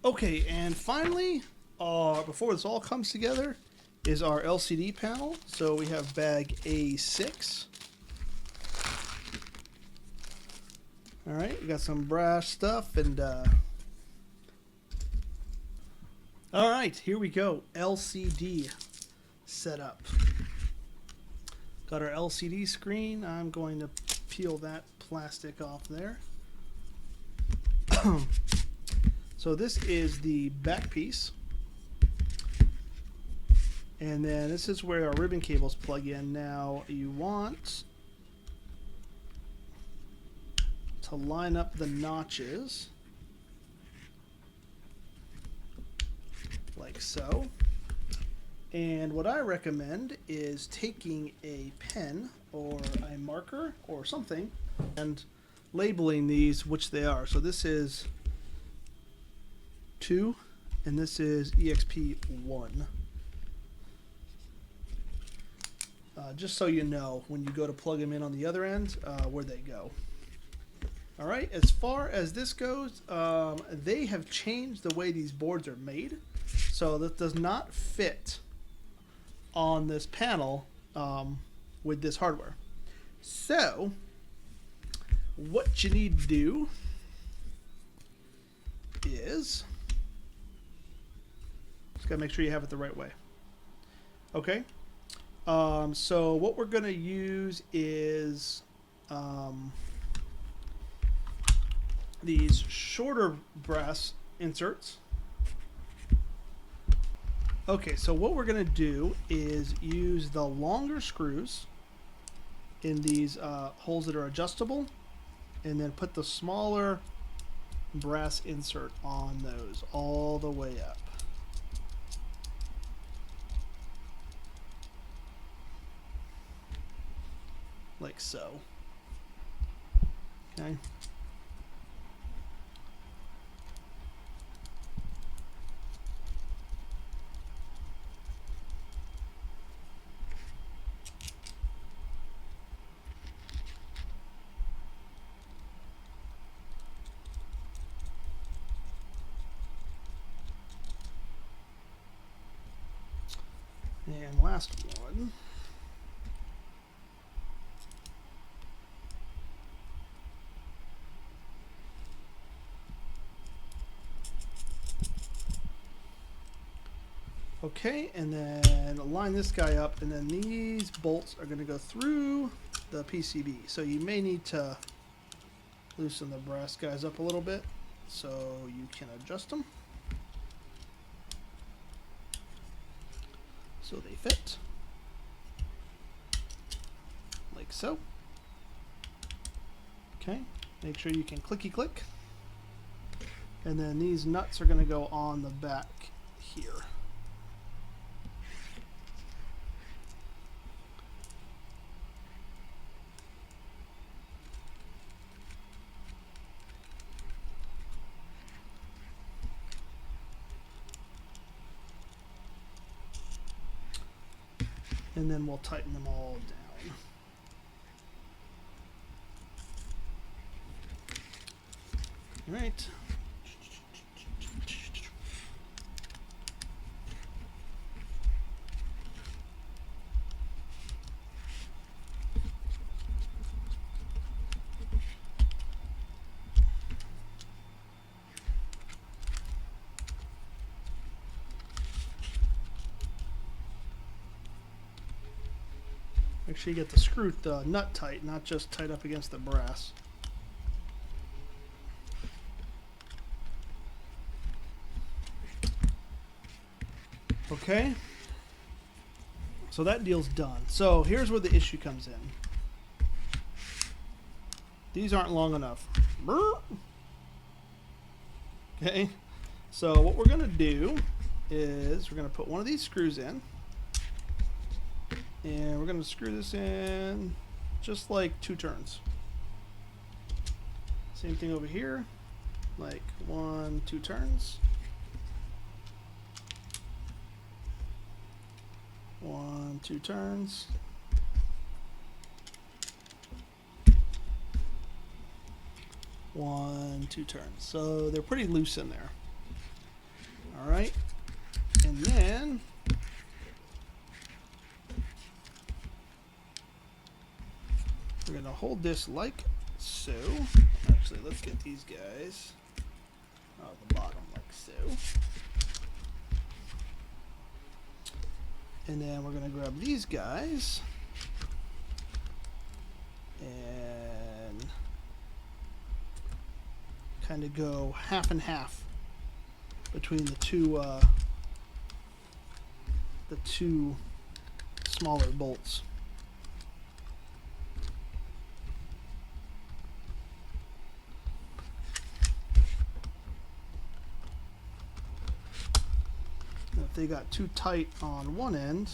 Okay, and finally, before this all comes together, is our LCD panel. So we have bag A6. All right, we got some brass stuff and all right, here we go. LCD setup. Got our LCD screen. I'm going to peel that plastic off there. So this is the back piece. And then this is where our ribbon cables plug in. Now you want to line up the notches like so. And what I recommend is taking a pen or a marker or something and labeling these which they are. So this is 2 and this is EXP1. Just so you know when you go to plug them in on the other end where they go. All right, as far as this goes, they have changed the way these boards are made. So that does not fit on this panel with this hardware. So what you need to do is just gotta make sure you have it the right way. Okay. So what we're gonna use is these shorter brass inserts. Okay, so what we're gonna do is use the longer screws in these holes that are adjustable, and then put the smaller brass insert on those all the way up. Like so. Okay. And last one. Okay, and then line this guy up, and then these bolts are going to go through the PCB. So you may need to loosen the brass guys up a little bit so you can adjust them so they fit. Like so. Okay, make sure you can clicky click. And then these nuts are going to go on the back here. And then we'll tighten them all down. All right. Make sure you get the nut tight, not just tight up against the brass. Okay. So that deal's done. So here's where the issue comes in. These aren't long enough. Okay. So what we're going to do is we're going to put one of these screws in. And we're going to screw this in just like 2 turns. Same thing over here. Like 1, 2 turns. 1, 2 turns. 1, 2 turns. So they're pretty loose in there. All right, and then we're gonna hold this like so. Actually, let's get these guys out the bottom like so. And then we're gonna grab these guys and kind of go half and half between the two smaller bolts. If they got too tight on one end,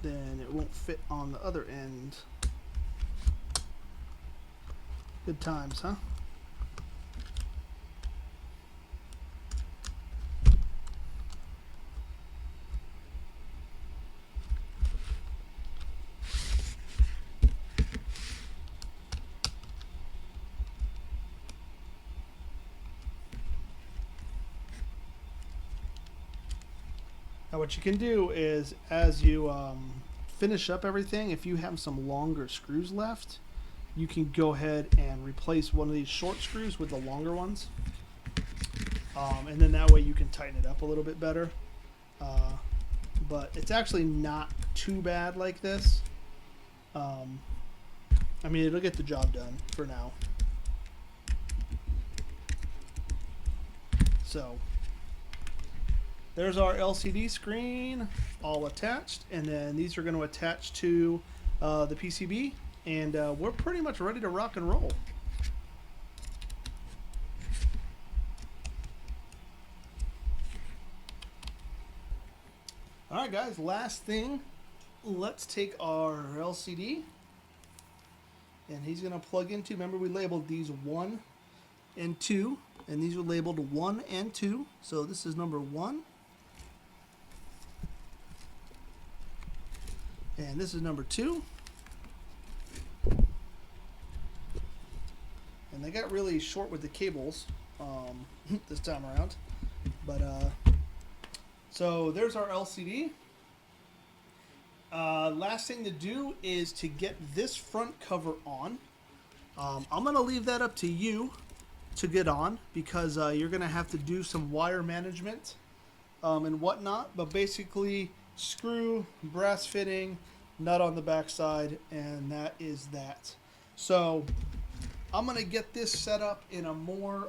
then it won't fit on the other end. Good times, huh? Now what you can do is, as you finish up everything, if you have some longer screws left, you can go ahead and replace one of these short screws with the longer ones. And then that way you can tighten it up a little bit better. But it's actually not too bad like this. I mean, it'll get the job done for now. So there's our LCD screen all attached, and then these are going to attach to the PCB, and we're pretty much ready to rock and roll. Alright guys, last thing, let's take our LCD, and he's going to plug into, remember we labeled these 1 and 2, and these were labeled 1 and 2, so this is number 1. And this is number 2. And they got really short with the cables this time around. But so there's our LCD. Last thing to do is to get this front cover on. I'm going to leave that up to you to get on, because you're going to have to do some wire management and whatnot. But basically, screw, brass fitting, nut on the backside, and that is that. So I'm going to get this set up in a more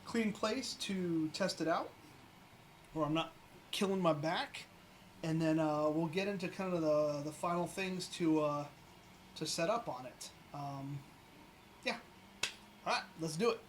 clean place to test it out, where I'm not killing my back, and then we'll get into kind of the final things to set up on it. Yeah. All right, let's do it.